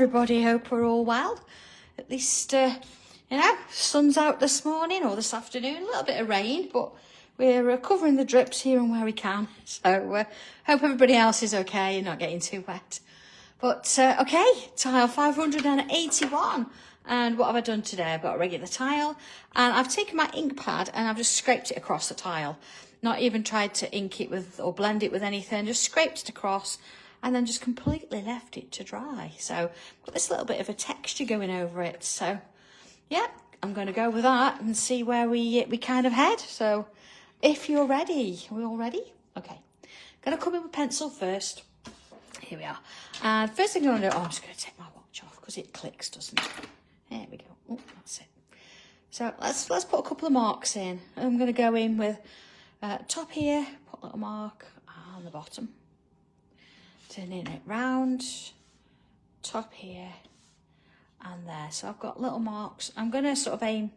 everybody. Hope we're all well. At least, you know, sun's out this morning or this afternoon. A little bit of rain, but we're covering the drips here and where we can. So hope everybody else is okay and not getting too wet. But okay, tile 581. And what have I done today? I've got a regular tile and I've taken my ink pad and I've just scraped it across the tile. Not even tried to ink it with or blend it with anything, just scraped it across and then just completely left it to dry. So got this little bit of a texture going over it. So yeah, I'm going to go with that and see where we kind of head. So if you're ready, are we all ready? Okay, going to come in with pencil first. Here we are. And first thing I'm going to do, I'm just going to take my watch off because it clicks, doesn't it? There we go. Oh, that's it. So let's put a couple of marks in. I'm going to go in with top here, put a little mark on the bottom. Turning it round, top here and there. So I've got little marks. I'm going to sort of aim,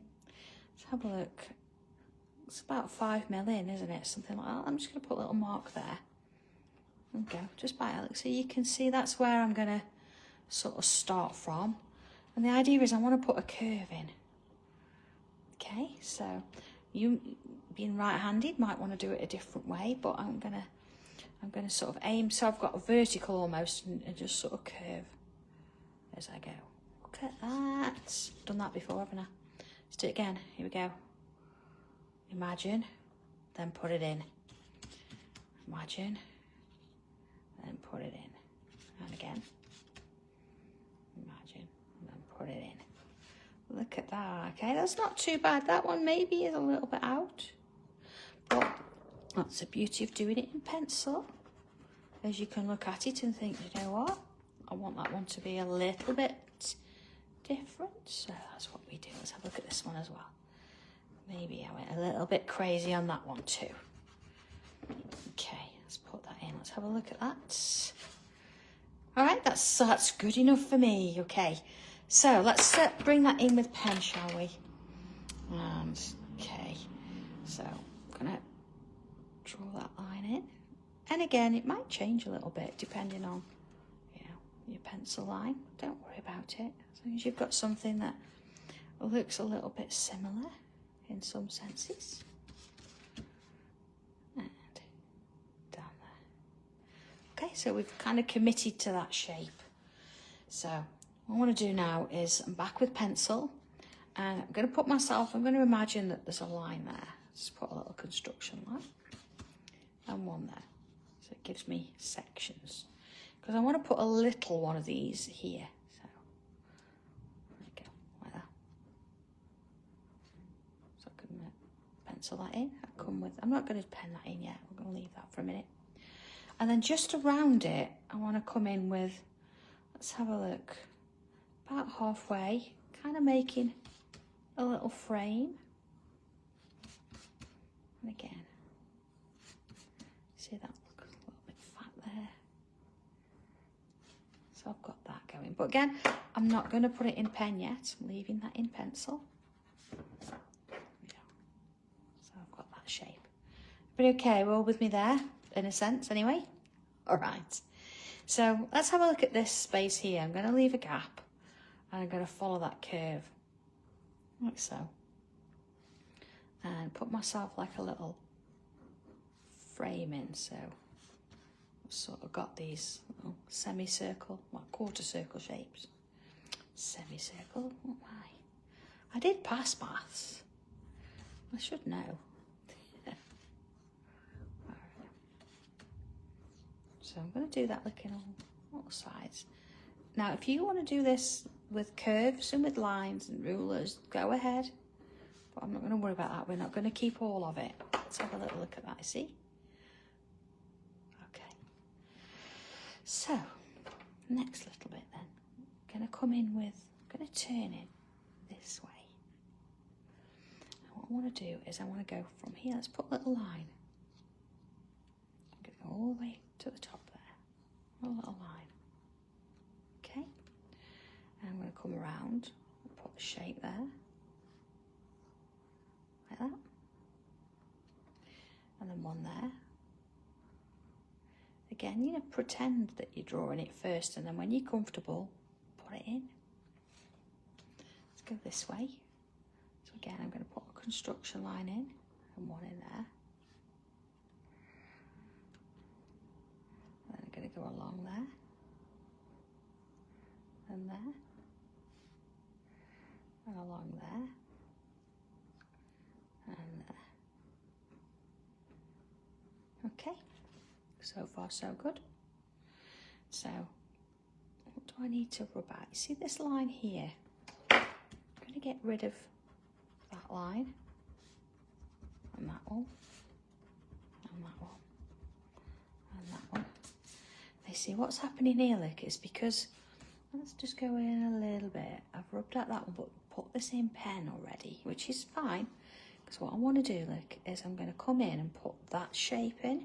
let's have a look. It's about 5mm in, isn't it? Something like that. I'm just going to put a little mark there. There we go, just by it. So you can see that's where I'm going to sort of start from. And the idea is I want to put a curve in. Okay, so you being right-handed might want to do it a different way, but I'm gonna sort of aim so I've got a vertical almost and just sort of curve as I go. Look at that. Done that before, haven't I? Let's do it again. Here we go. Imagine, then put it in. Imagine, then put it in. And again. Imagine, and then put it in. Look at that. Okay, that's not too bad. That one maybe is a little bit out, but that's the beauty of doing it in pencil, as you can look at it and think, you know what, I want that one to be a little bit different. So that's what we do. Let's have a look at this one as well. Maybe I went a little bit crazy on that one too. Okay, let's put that in. Let's have a look at that. All right, that's good enough for me. Okay, so let's bring that in with pen, shall we? And okay, so I'm gonna draw that line in, and again it might change a little bit depending on, you know, your pencil line. Don't worry about it, as long as you've got something that looks a little bit similar in some senses. And down there. Okay, so we've kind of committed to that shape. So what I want to do now is I'm back with pencil and I'm going to put myself, I'm going to imagine that there's a line there. Just put a little construction line and one there. So it gives me sections. Because I want to put a little one of these here. So there we go, like that. So I can pencil that in. I come with, I'm not going to pen that in yet. I'm going to leave that for a minute. And then just around it, I want to come in with, let's have a look, about halfway, kind of making a little frame. And again, see that looks a little bit fat there. So I've got that going. But again, I'm not going to put it in pen yet. I'm leaving that in pencil. Yeah. So I've got that shape. But okay, we're all with me there, in a sense anyway. All right. So let's have a look at this space here. I'm going to leave a gap and I'm going to follow that curve like so. And put myself like a little frame in. So I've sort of got these little semicircle, well, quarter circle shapes. Semicircle, what am I? I did pass maths. I should know. So I'm going to do that looking on all sides. Now, if you want to do this with curves and with lines and rulers, go ahead. But I'm not going to worry about that. We're not going to keep all of it. Let's have a little look at that, see? Okay. So, next little bit then. I'm going to come in with, I'm going to turn it this way. And what I want to do is I want to go from here. Let's put a little line. I'm going to go all the way to the top there. A little line. Okay. And I'm going to come around and put a shape there. Like that. And then one there. Again, you know, pretend that you're drawing it first, and then when you're comfortable, put it go this way. So again, I'm going to put a construction line in and one in there. And then I'm going to go along there and there and along there and there. Okay, so far so good. So what do I need to rub out? You see this line here? I'm going to get rid of that line and that one and that one and that one. You see what's happening here, look, is because, let's just go in a little bit. I've rubbed out that one, but put this in pen already, which is fine, because what I want to do, look, is I'm going to come in and put that shape in,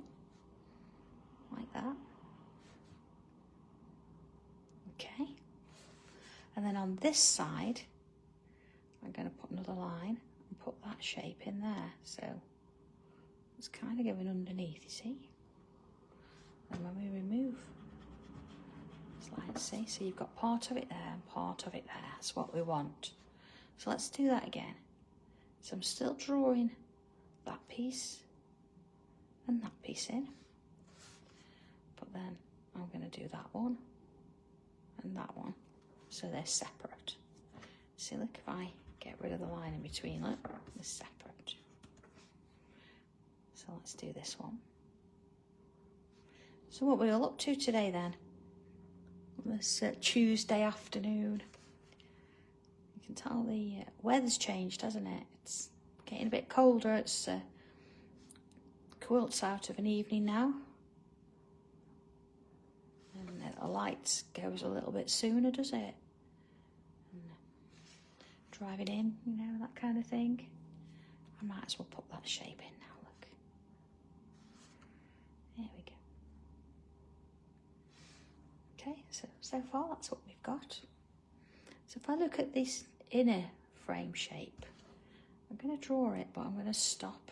like that. Okay. And then on this side, I'm going to put another line and put that shape in there. So it's kind of going underneath, you see. And when we remove, it's like, see, so you've got part of it there and part of it there. That's what we want. So let's do that again. So I'm still drawing that piece and that piece in, but then I'm going to do that one and that one, so they're separate. See, look, if I get rid of the line in between, look, they're separate. So let's do this one. So what we're all up to today then, this Tuesday afternoon. You can tell the weather's changed, hasn't it? It's getting a bit colder. It's quilts out of an evening now. And the light goes a little bit sooner, does it? And driving in, you know, that kind of thing. I might as well put that shape in now, look. There we go. Okay, so far that's what we've got. So if I look at this inner frame shape, I'm going to draw it, but I'm going to stop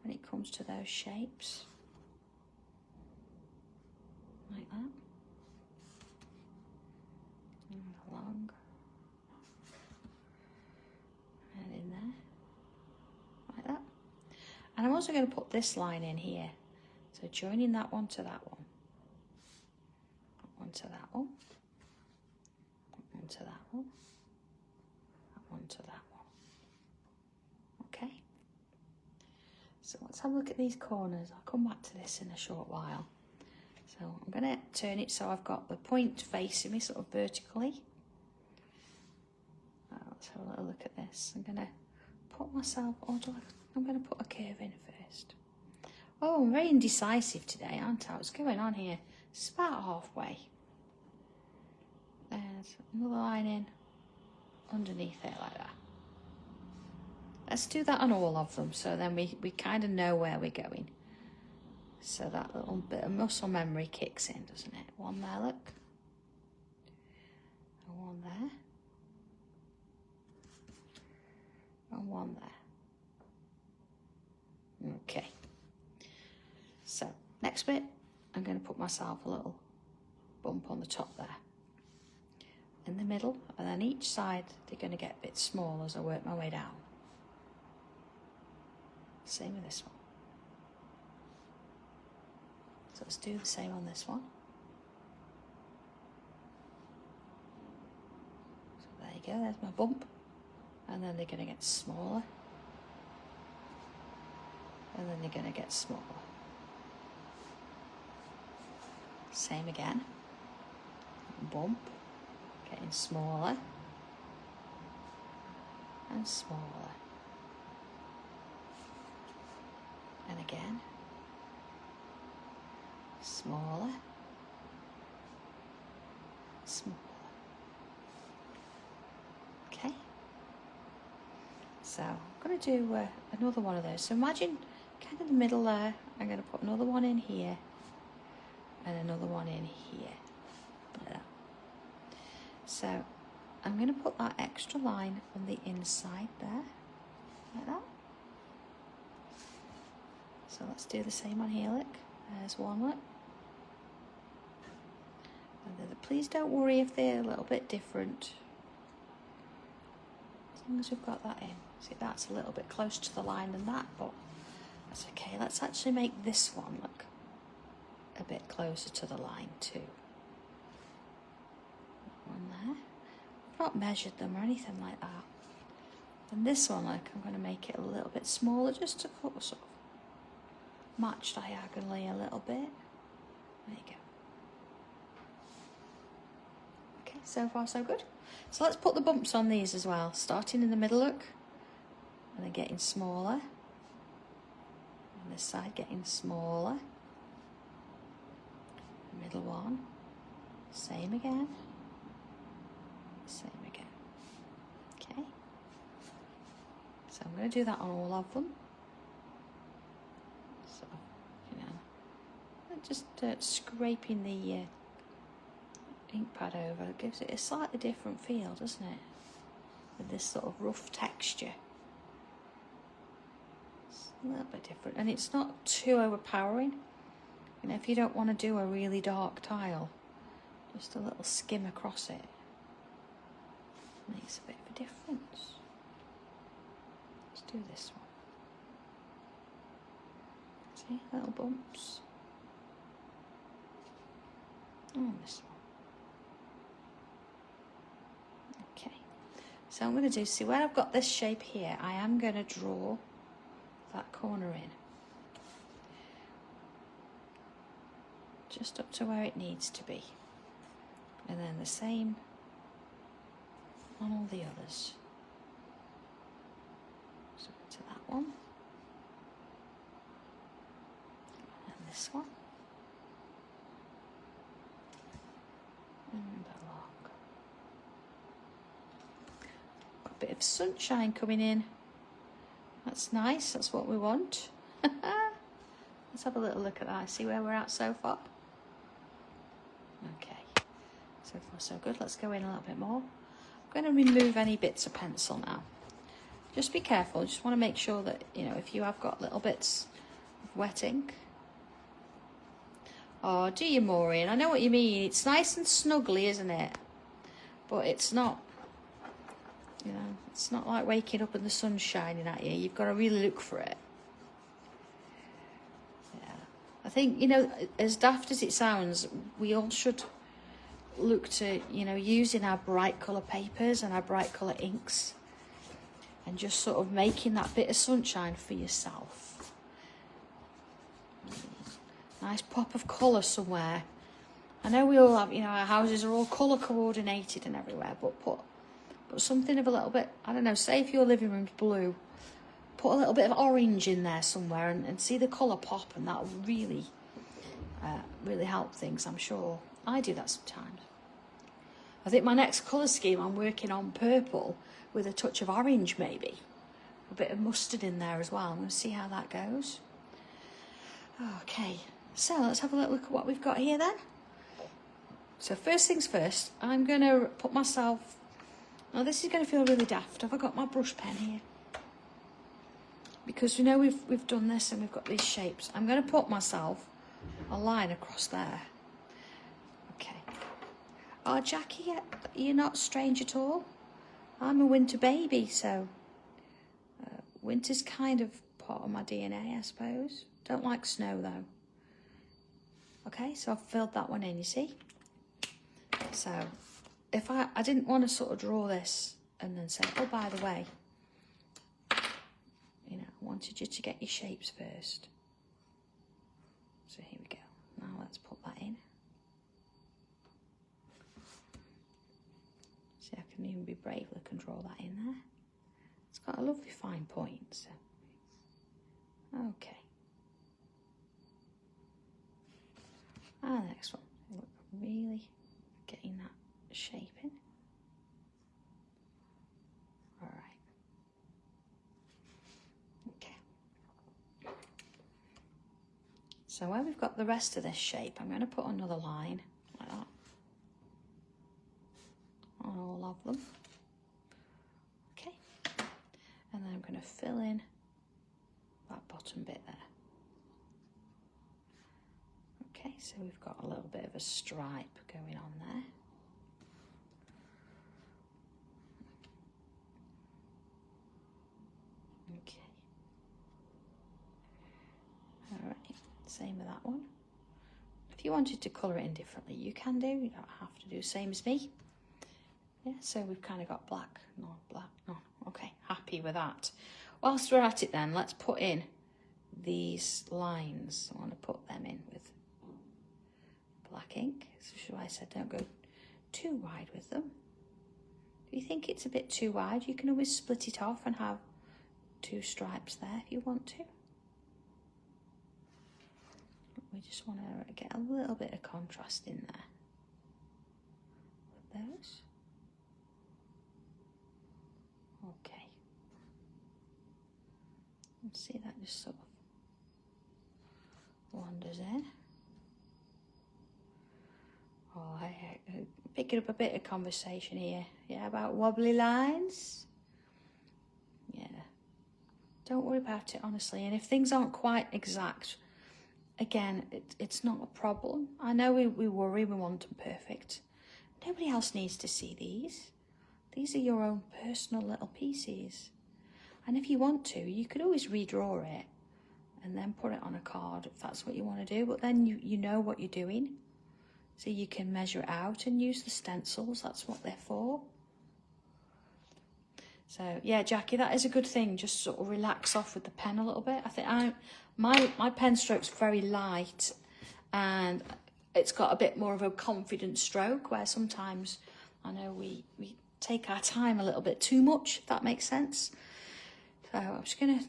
when it comes to those shapes. Like that. And along. And in there. Like that. And I'm also going to put this line in here. So joining that one to that one. That one to that one. That one to that one. That one to that one. Okay. So let's have a look at these corners. I'll come back to this in a short while. So I'm going to turn it so I've got the point facing me sort of vertically. Let's have a little look at this. I'm going to put myself, I'm going to put a curve in first. Oh, I'm very indecisive today, aren't I? What's going on here? It's about halfway. There's another line in underneath it like that. Let's do that on all of them, so then we kind of know where we're going. So that little bit of muscle memory kicks in, doesn't it? One there, look. And one there. And one there. Okay. So, next bit, I'm going to put myself a little bump on the top there. In the middle, and then each side, they're going to get a bit small as I work my way down. Same with this one. So let's do the same on this one. So there you go, there's my bump. And then they're going to get smaller. And then they're going to get smaller. Same again. Bump. Getting smaller. And smaller. And again. Smaller. Smaller. Okay. So I'm going to do another one of those. So imagine kind of the middle there. I'm going to put another one in here and another one in here, like that. So I'm going to put that extra line on the inside there, like that. So let's do the same on here, look. There's one, look. And please don't worry if they're a little bit different. long as we've got that in. See, that's a little bit closer to the line than that, but that's okay. Let's actually make this one look a bit closer to the line too. One there. I've not measured them or anything like that. And this one, like, I'm going to make it a little bit smaller just to sort of match diagonally a little bit. There you go. Okay, so far so good. So let's put the bumps on these as well, starting in the middle, look, and then getting smaller. On this side, getting smaller. Middle one, same again, same again. Okay, so I'm going to do that on all of them. So, you know, just scraping the ink pad over, it gives it a slightly different feel, doesn't it? With this sort of rough texture. It's a little bit different, and it's not too overpowering. You know, if you don't want to do a really dark tile, just a little skim across it makes a bit of a difference. Let's do this one. See, little bumps. Oh, this one. Okay, so I'm going to do, see where I've got this shape here, I am going to draw that corner in. Just up to where it needs to be. And then the same on all the others. So to that one. And this one. And along. Got a bit of sunshine coming in. That's nice, that's what we want. Let's have a little look at that, see where we're at so far. Okay, so far so good. Let's go in a little bit more. I'm going to remove any bits of pencil now. Just be careful, just want to make sure that, you know, if you have got little bits of wet ink. Oh, do you, Maureen? I know what you mean. It's nice and snuggly, isn't it? But it's not, you know, it's not like waking up and the sun's shining at you. You've got to really look for it. I think, you know, as daft as it sounds, we all should look to, you know, using our bright colour papers and our bright colour inks and just sort of making that bit of sunshine for yourself. Nice pop of colour somewhere. I know we all have, you know, our houses are all colour coordinated and everywhere, but put something of a little bit, I don't know, say if your living room's blue, put a little bit of orange in there somewhere and see the colour pop, and that'll really, really help things, I'm sure. I do that sometimes. I think my next colour scheme, I'm working on purple with a touch of orange maybe. A bit of mustard in there as well. I'm going to see how that goes. Okay, so let's have a little look at what we've got here then. So first things first, I'm going to put myself, now this is going to feel really daft. Have I got my brush pen here? Because we know we've done this and we've got these shapes. I'm going to put myself a line across there. Okay. Oh, Jackie, you're not strange at all. I'm a winter baby, so winter's kind of part of my DNA, I suppose. Don't like snow, though. Okay, so I've filled that one in, you see? So if I didn't want to sort of draw this and then say, oh, by the way, you know, I wanted you to get your shapes first. So here we go. Now let's put that in. See, I can even be brave, I can draw that in there. It's got a lovely fine point, so. Okay. And the next one. Look, really getting that shape in. All right. So where we've got the rest of this shape, I'm going to put another line like that on all of them. Okay, and then I'm going to fill in that bottom bit there. Okay, so we've got a little bit of a stripe going on there. Same with that one. If you wanted to colour it in differently, you can do. You don't have to do the same as me. Yeah, so we've kind of got black, no, black, no. Okay, happy with that. Whilst we're at it then, let's put in these lines. I want to put them in with black ink. So I said don't go too wide with them. If you think it's a bit too wide, you can always split it off and have 2 stripes there if you want to. We just want to get a little bit of contrast in there with those. Okay. Let's see that just sort of wanders in. Oh, picking up a bit of conversation here. Yeah, about wobbly lines. Yeah. Don't worry about it, honestly. And if things aren't quite exact, again, it's not a problem. I know we worry, we want them perfect. Nobody else needs to see these. These are your own personal little pieces. And if you want to, you could always redraw it and then put it on a card if that's what you want to do. But then you know what you're doing. So you can measure it out and use the stencils. That's what they're for. So, yeah, Jackie, that is a good thing. Just sort of relax off with the pen a little bit. I think my pen stroke's very light and it's got a bit more of a confident stroke, where sometimes I know we take our time a little bit too much, if that makes sense. So I'm just going to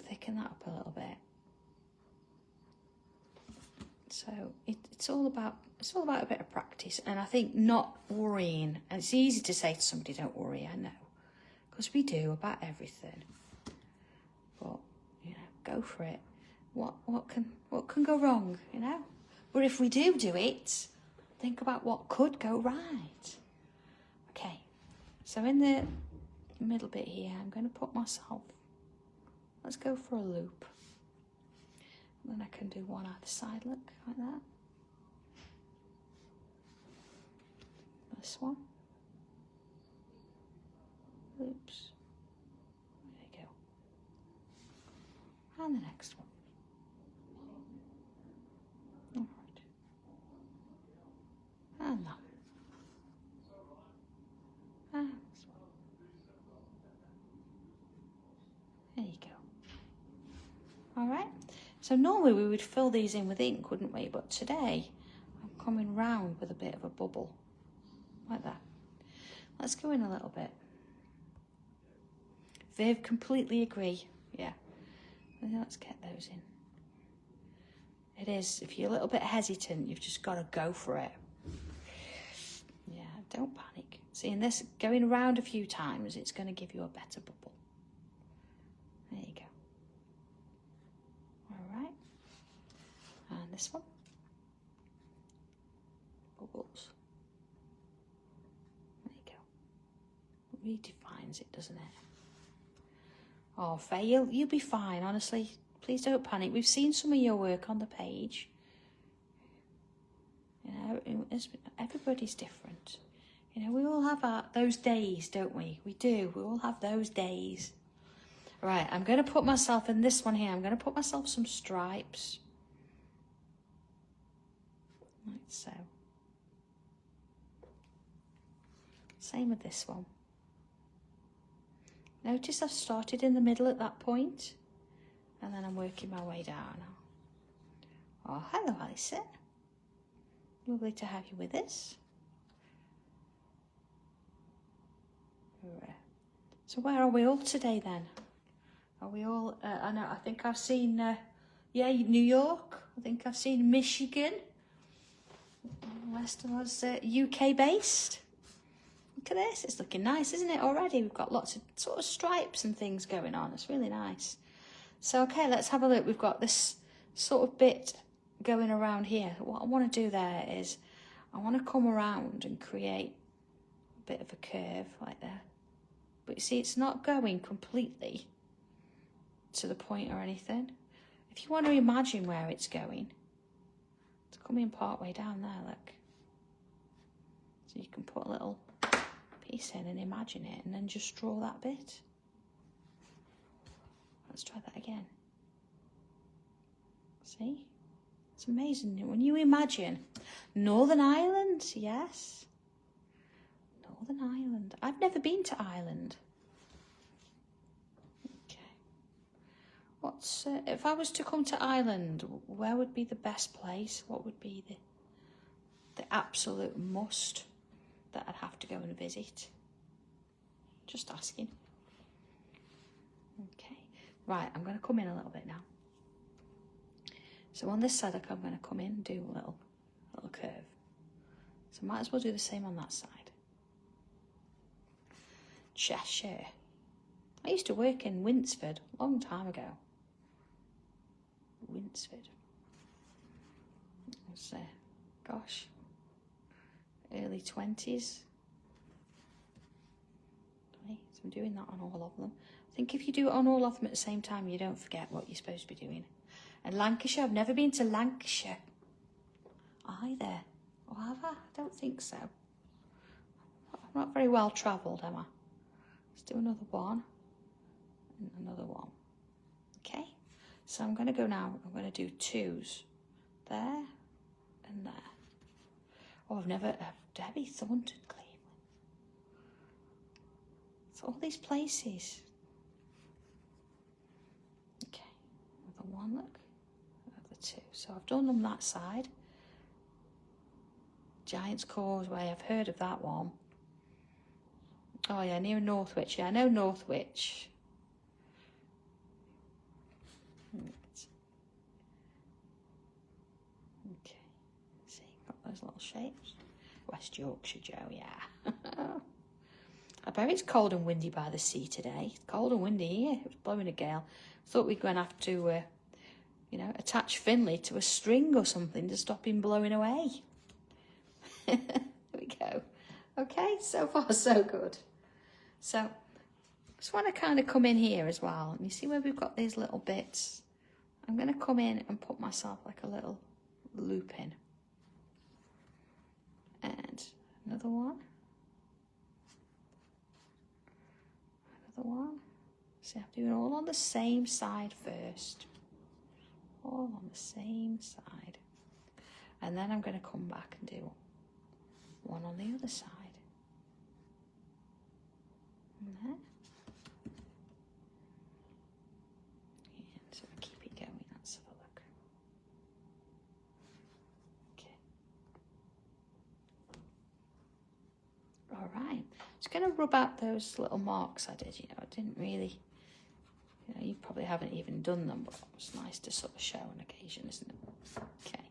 thicken that up a little bit. So it's all about a bit of practice, and I think not worrying. And it's easy to say to somebody, "Don't worry." I know, because we do about everything. But you know, go for it. What can go wrong? You know. But if we do it, think about what could go right. Okay. So in the middle bit here, I'm going to put myself. Let's go for a loop. And then I can do one either side, look, like that. This one. Oops. There you go. And the next one. All right. And that. And this one. There you go. All right. So normally we would fill these in with ink, wouldn't we? But today I'm coming round with a bit of a bubble, like that. Let's go in a little bit. Viv, completely agree. Yeah. Let's get those in. It is, if you're a little bit hesitant, you've just got to go for it. Yeah, don't panic. See, in this, going around a few times, it's going to give you a better bubble. There you go. And this one. Bubbles. There you go. It really defines it, doesn't it? Oh, Faye, you'll be fine, honestly. Please don't panic. We've seen some of your work on the page. You know, everybody's different. You know, we all have those days, don't we? We do. We all have those days. Right, I'm going to put myself in this one here. I'm going to put myself some stripes. Like so. Same with this one. Notice I've started in the middle at that point, and then I'm working my way down. Oh, hello, Alison. Lovely to have you with us. So where are we all today then? Are we all, I think I've seen, yeah, New York. I think I've seen Michigan. Western was UK based. Look at this, it's looking nice, isn't it, already? We've got lots of sort of stripes and things going on. It's really nice. So, okay, let's have a look. We've got this sort of bit going around here. What I want to do there is I want to come around and create a bit of a curve like that. But you see, it's not going completely to the point or anything. If you want to imagine where it's going, it's coming part way down there, look. So you can put a little piece in and imagine it, and then just draw that bit. Let's try that again. See? It's amazing when you imagine Northern Ireland, yes. Northern Ireland. I've never been to Ireland. Okay. What's if I was to come to Ireland, where would be the best place? What would be the absolute must that I'd have to go and visit? Just asking. Okay. Right, I'm going to come in a little bit now. So on this side, I'm going to come in and do a little curve. So I might as well do the same on that side. Cheshire. I used to work in Winsford a long time ago. Winsford. It was, gosh, early 20s. Okay, so I'm doing that on all of them. I think if you do it on all of them at the same time, you don't forget what you're supposed to be doing. And Lancashire, I've never been to Lancashire either. Or have I? I don't think so. I'm not very well travelled, am I? Let's do another one. And another one. Okay. So I'm going to go now. I'm going to do twos. There and there. Oh, I've never... Debbie Thornton, Cleveland. So all these places. Okay. Another one, look. Two. So I've done them that side. Giant's Causeway, I've heard of that one. Oh yeah, near Northwich. Yeah, I know Northwich. Right. Okay. See, got those little shapes. West Yorkshire, Joe, yeah. I bet it's cold and windy by the sea today. It's cold and windy here. It was blowing a gale. Thought we'd go and have to you know, attach Finley to a string or something to stop him blowing away. There we go. Okay, so far so good. So, just want to kind of come in here as well. And you see where we've got these little bits? I'm going to come in and put myself like a little loop in. And another one. Another one. See, I'm doing all on the same side first. All on the same side. And then I'm going to come back and do one on the other side. And there. And so I keep it going. Let's have a look. Okay. All right. Just going to rub out those little marks I did. You know, I didn't really... You know, you probably haven't even done them, but it's nice to sort of show on occasion, isn't it? Okay,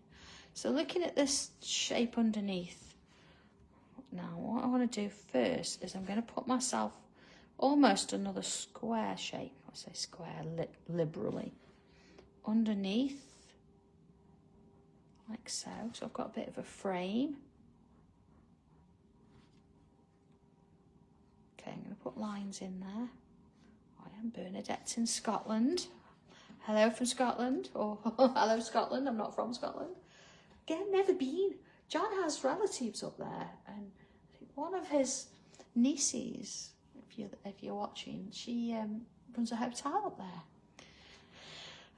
so looking at this shape underneath, now what I want to do first is I'm going to put myself almost another square shape. I say square liberally. Underneath, like so. So I've got a bit of a frame. Okay, I'm going to put lines in there. Bernadette's in Scotland. Hello from Scotland, or hello Scotland, I'm not from Scotland. Again, never been. John has relatives up there, and I think one of his nieces, if you're watching, she runs a hotel up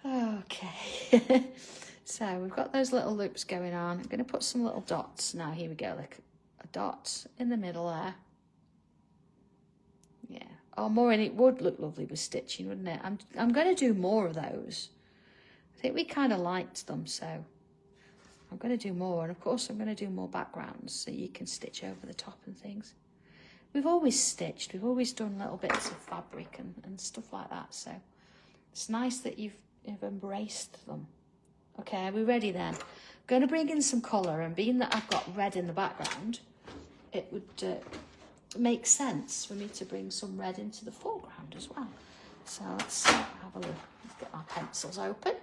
there. Okay, so we've got those little loops going on. I'm going to put some little dots now. Here we go, like a dot in the middle there. Yeah. Oh, Maureen, it would look lovely with stitching, wouldn't it? I'm going to do more of those. I think we kind of liked them, so I'm going to do more. And, of course, I'm going to do more backgrounds so you can stitch over the top and things. We've always stitched. We've always done little bits of fabric and stuff like that. So it's nice that you've embraced them. Okay, are we ready then? I'm going to bring in some colour. And being that I've got red in the background, it would... makes sense for me to bring some red into the foreground as well. So let's have a look. Let's get our pencils open.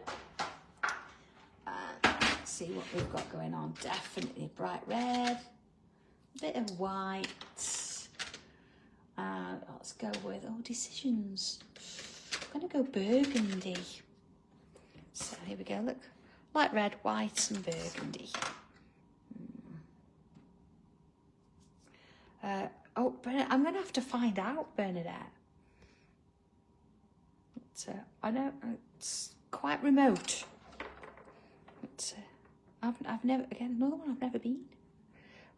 Let's see what we've got going on. Definitely bright red, a bit of white. Let's go with, decisions. I'm going to go burgundy. So here we go, look. Light red, white and burgundy. Oh, I'm going to have to find out, Bernadette. I know it's quite remote. But I've never, again, another one I've never been.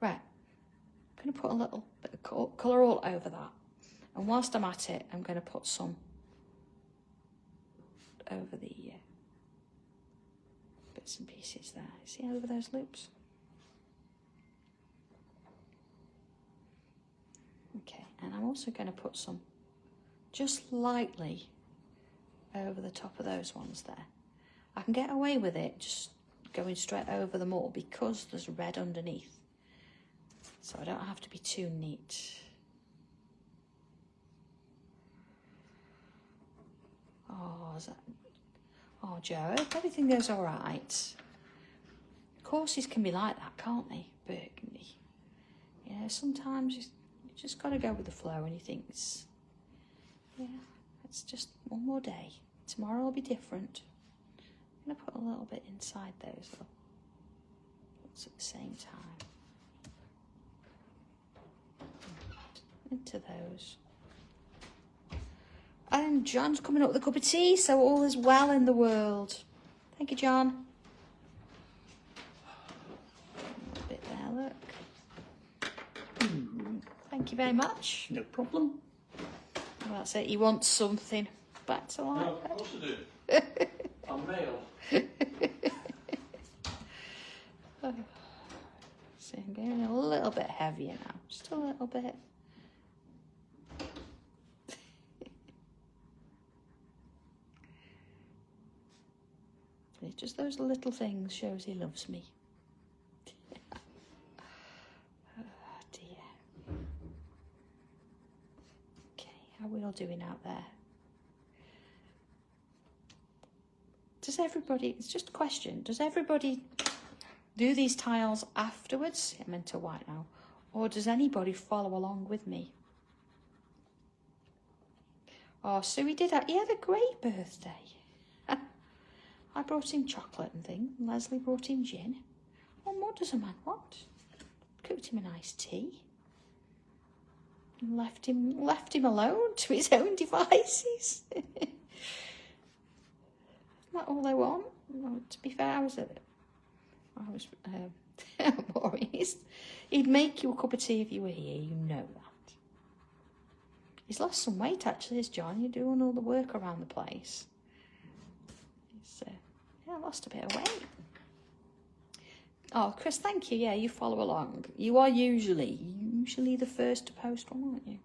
Right, I'm going to put a little bit of colour all over that. And whilst I'm at it, I'm going to put some over the bits and pieces there. See over those loops? Okay, and I'm also going to put some just lightly over the top of those ones there. I can get away with it just going straight over them all because there's red underneath. So I don't have to be too neat. Oh, is that... Oh, Joe, everything goes all right. Courses can be like that, can't they? Burgundy. You know, sometimes you just got to go with the flow and you think it's... Yeah, it's just one more day. Tomorrow will be different. I'm going to put a little bit inside those little ones at the same time. Into those. And John's coming up with a cup of tea, so all is well in the world. Thank you, John. A little bit there, look. Thank you very much. No problem. Well, that's it. He wants something. Back to life. No, of course I do. I'm male. So I'm going a little bit heavier now. Just a little bit. It's just those little things shows he loves me. Oh dear. Okay, how are we all doing out there? Does everybody, it's just a question, does everybody do these tiles afterwards? I'm into white now. Or does anybody follow along with me? Oh, so he had a great birthday. I brought him chocolate and things, and Leslie brought him gin. What more does a man want? Cooked him a nice tea. And left him alone to his own devices. Isn't that all they want? Well, to be fair, I was boring. He'd make you a cup of tea if you were here, you know that. He's lost some weight actually, is John. You're doing all the work around the place. Yeah, I lost a bit of weight. Oh, Chris, thank you. Yeah, you follow along. You are usually the first to post one, aren't you?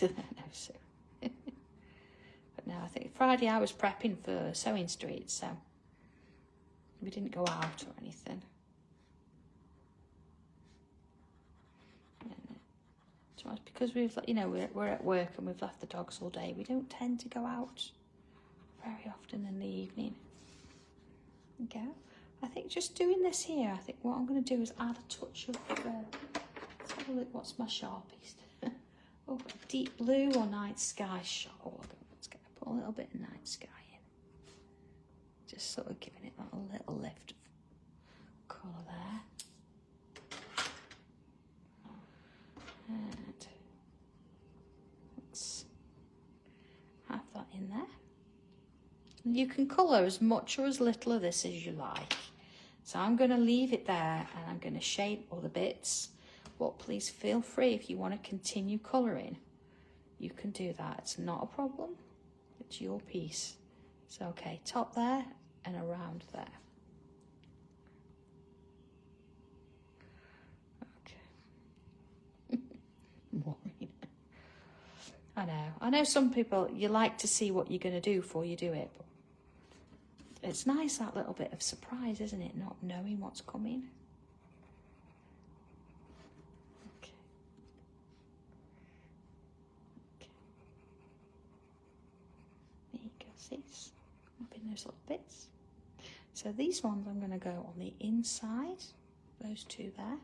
No, Sue. But no, I think Friday I was prepping for Sewing Street, so we didn't go out or anything. And, because we've, you know, we're at work and we've left the dogs all day, we don't tend to go out very often in the evening. Okay, I think just doing this here, I think what I'm going to do is add a touch of, let's have a look, what's my sharpiest? Oh, deep blue or night sky sharp. Oh, let's put a little bit of night sky in. Just sort of giving it that little lift of colour there. And let's have that in there. You can colour as much or as little of this as you like. So I'm going to leave it there and I'm going to shape other bits. But please feel free, if you want to continue colouring, you can do that. It's not a problem. It's your piece. So, okay, top there and around there. Okay. Boring. I know some people, you like to see what you're going to do before you do it. But it's nice, that little bit of surprise, isn't it? Not knowing what's coming. Okay. Okay. There you go, see? Up in those little bits. So these ones I'm going to go on the inside. Those two there.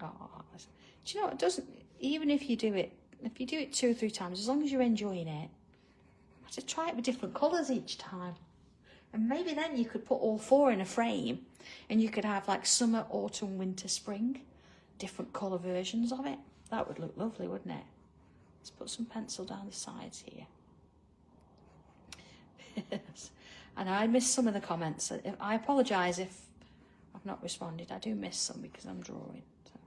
Oh, do you know, it doesn't, even if you do it 2 or 3 times, as long as you're enjoying it, to try it with different colours each time. And maybe then you could put all 4 in a frame and you could have like summer, autumn, winter, spring, different colour versions of it. That would look lovely, wouldn't it? Let's put some pencil down the sides here. And I missed some of the comments. I apologise if I've not responded. I do miss some because I'm drawing. So.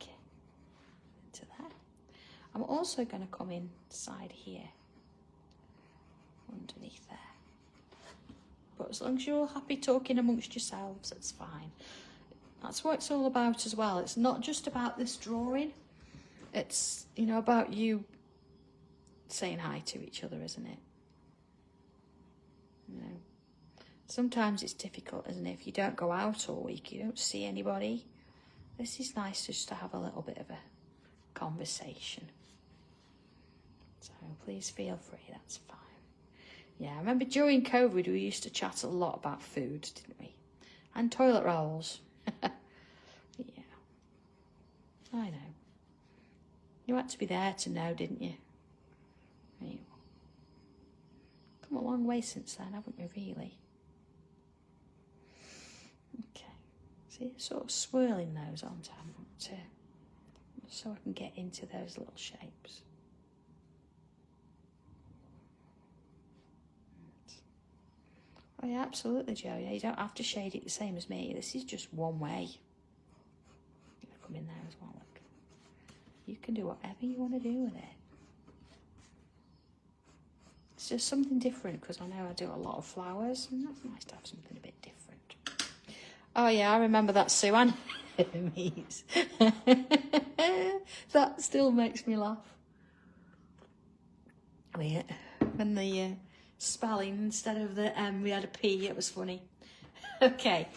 Okay, into there. I'm also going to come inside here, underneath there. But as long as you're all happy talking amongst yourselves, that's fine. That's what it's all about as well. It's not just about this drawing. It's, you know, about you saying hi to each other, isn't it? You know, sometimes it's difficult, isn't it? If you don't go out all week, you don't see anybody. This is nice just to have a little bit of a conversation. So please feel free, that's fine. Yeah, I remember during COVID we used to chat a lot about food, didn't we? And toilet rolls. Yeah, I know. You had to be there to know, didn't you? Anyway. Come a long way since then, haven't we, really? Okay. See, sort of swirling those on to so I can get into those little shapes. Oh yeah, absolutely, Joe. Yeah, you don't have to shade it the same as me. This is just one way. You can come in there as well, look. You can do whatever you want to do with it. It's just something different because I know I do a lot of flowers and that's nice to have something a bit different. Oh yeah, I remember that Sue Ann memes. That still makes me laugh. When the spelling instead of the M, we had a P, it was funny. Okay,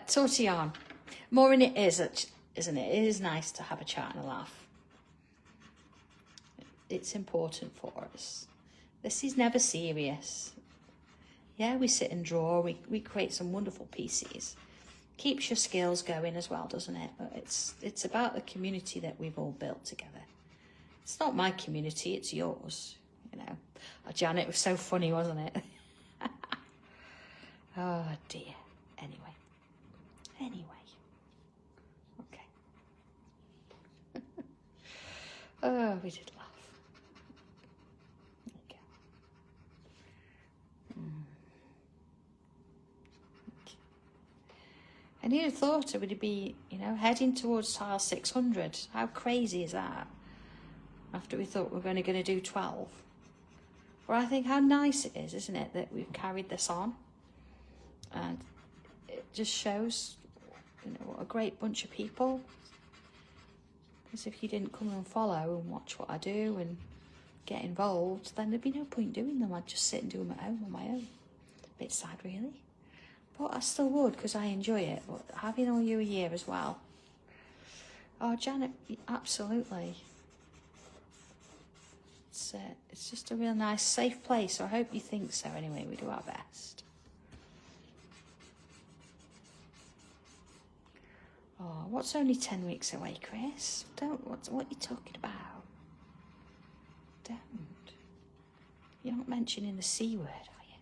Tortillon. More in it is, isn't it? It is nice to have a chat and a laugh. It's important for us. This is never serious. Yeah, we sit and draw, we create some wonderful pieces. Keeps your skills going as well, doesn't it? But it's about the community that we've all built together. It's not my community, it's yours, you know. Oh, Janet, it was so funny, wasn't it? Oh dear. Anyway. Okay. Oh, we did laugh. Okay. Okay. And you'd have thought it would be, you know, heading towards tile 600. How crazy is that? After we thought we were going to do 12. But I think how nice it is, isn't it, that we've carried this on. And it just shows, you know, what a great bunch of people. Because if you didn't come and follow and watch what I do and get involved, then there'd be no point doing them. I'd just sit and do them at home on my own. Bit sad, really. But I still would, because I enjoy it. But having all you a year as well. Oh, Janet, absolutely. It's just a real nice, safe place. So I hope you think so. Anyway, we do our best. Oh, what's only 10 weeks away, Chris? What are you talking about? Don't. You're not mentioning the C word, are you?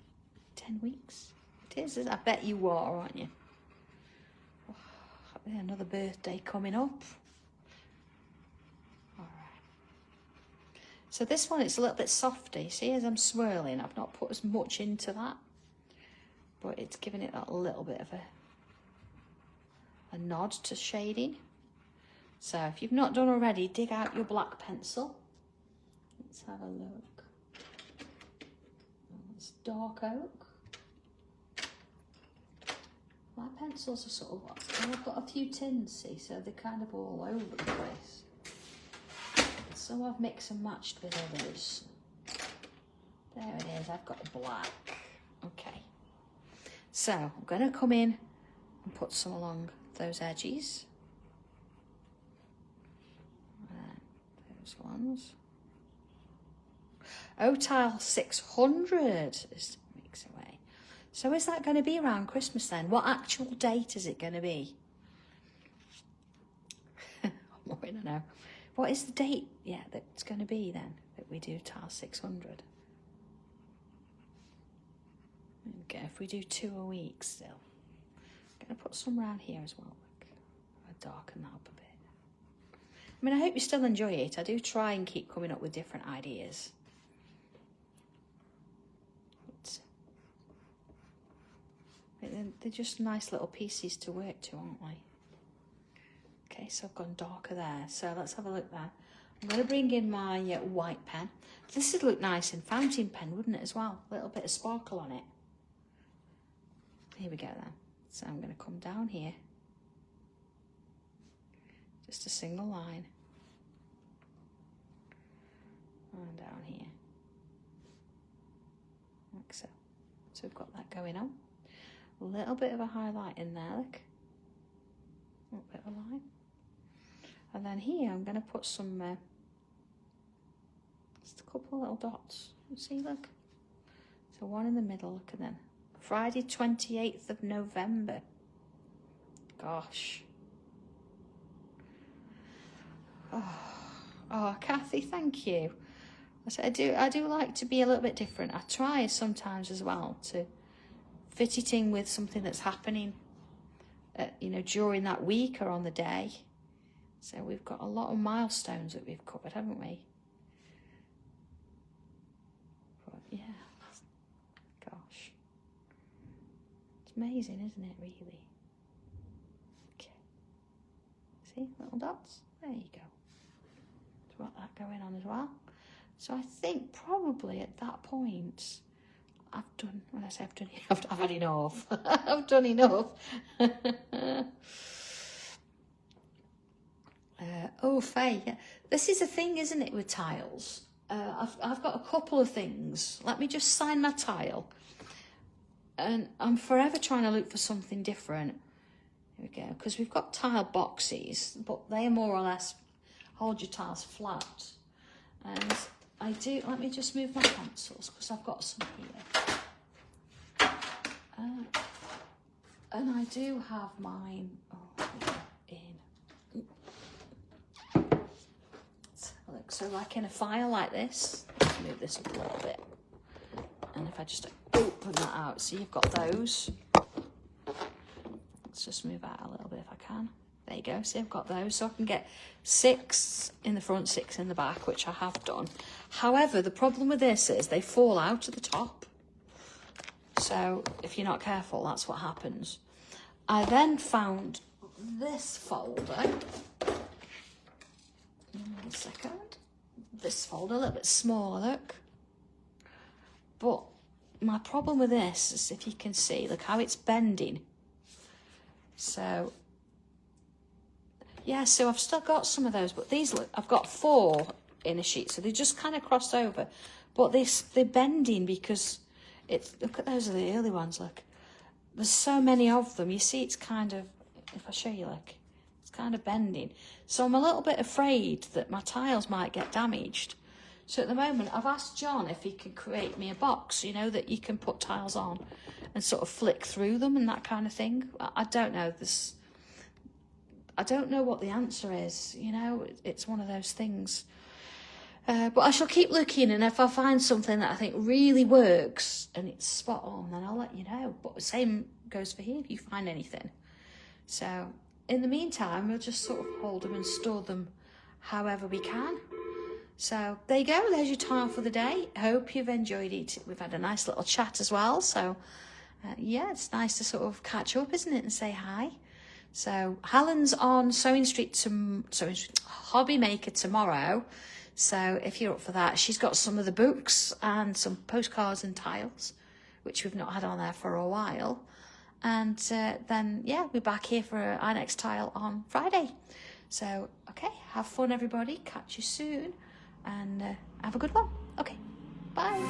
10 weeks? It is. I bet you are, aren't you? Oh, another birthday coming up. So this one, it's a little bit softer. You see, as I'm swirling, I've not put as much into that. But it's giving it that little bit of a nod to shading. So if you've not done already, dig out your black pencil. Let's have a look. It's dark oak. My pencils are sort of, I've got a few tins, see, so they're kind of all over the place. Some I've mixed and matched with others. There it is, I've got black. Okay. So I'm going to come in and put some along those edges. And those ones. Oh, tile 600 is weeks away. So is that going to be around Christmas then? What actual date is it going to be? I don't know. What is the date, yeah, that it's going to be then, that we do tile 600? Okay, if we do 2 a week still. I'm going to put some around here as well. Look. I'll darken that up a bit. I mean, I hope you still enjoy it. I do try and keep coming up with different ideas. They're just nice little pieces to work to, aren't they? Okay, so I've gone darker there. So let's have a look there. I'm going to bring in my white pen. This would look nice in fountain pen, wouldn't it, as well? A little bit of sparkle on it. Here we go then. So I'm going to come down here. Just a single line. And down here. Like so. So we've got that going on. A little bit of a highlight in there, look. A little bit of a line. And then here I'm going to put some, just a couple of little dots. You see, look. So one in the middle, look, and then Friday 28th of November. Gosh. Oh, Kathy, thank you. I said I do like to be a little bit different. I try sometimes as well to fit it in with something that's happening, you know, during that week or on the day. So we've got a lot of milestones that we've covered, haven't we? But yeah, gosh. It's amazing, isn't it, really? Okay. See, little dots? There you go. So got that going on as well. So I think probably at that point, I've done, when I say I've done, I've had enough. I've done enough. Oh, Faye, yeah. This is a thing, isn't it, with tiles? I've got a couple of things. Let me just sign my tile. And I'm forever trying to look for something different. Here we go. Because we've got tile boxes, but they more or less hold your tiles flat. And I do, let me just move my pencils because I've got some here. And I do have mine in. Look, so like in a file like this, let's move this up a little bit. And if I just open that out, so you've got those. Let's just move out a little bit if I can. There you go, see I've got those. So I can get 6 in the front, 6 in the back, which I have done. However, the problem with this is they fall out at the top. So if you're not careful, that's what happens. I then found this folder. One second. This folder, a little bit smaller, look. But my problem with this is, if you can see, look how it's bending. So, yeah, so I've still got some of those, but these, look, I've got 4 in a sheet, so they just kind of cross over. But they're bending because it's, look at those are the early ones, look. There's so many of them. You see it's kind of, if I show you, look, it's kind of bending. So I'm a little bit afraid that my tiles might get damaged. So at the moment, I've asked John if he can create me a box, you know, that you can put tiles on and sort of flick through them and that kind of thing. I don't know this. I don't know what the answer is, you know, it's one of those things. But I shall keep looking, and if I find something that I think really works and it's spot on, then I'll let you know. But the same goes for here if you find anything. So in the meantime, we'll just sort of hold them and store them however we can. So there you go, there's your tile for the day. I hope you've enjoyed it. We've had a nice little chat as well. So yeah, it's nice to sort of catch up, isn't it, and say hi. So Helen's on Hobby Maker tomorrow. So if you're up for that, she's got some of the books and some postcards and tiles, which we've not had on there for a while. And then, yeah, we're back here for our next tile on Friday. So, okay, have fun, everybody. Catch you soon. And have a good one. Okay, bye.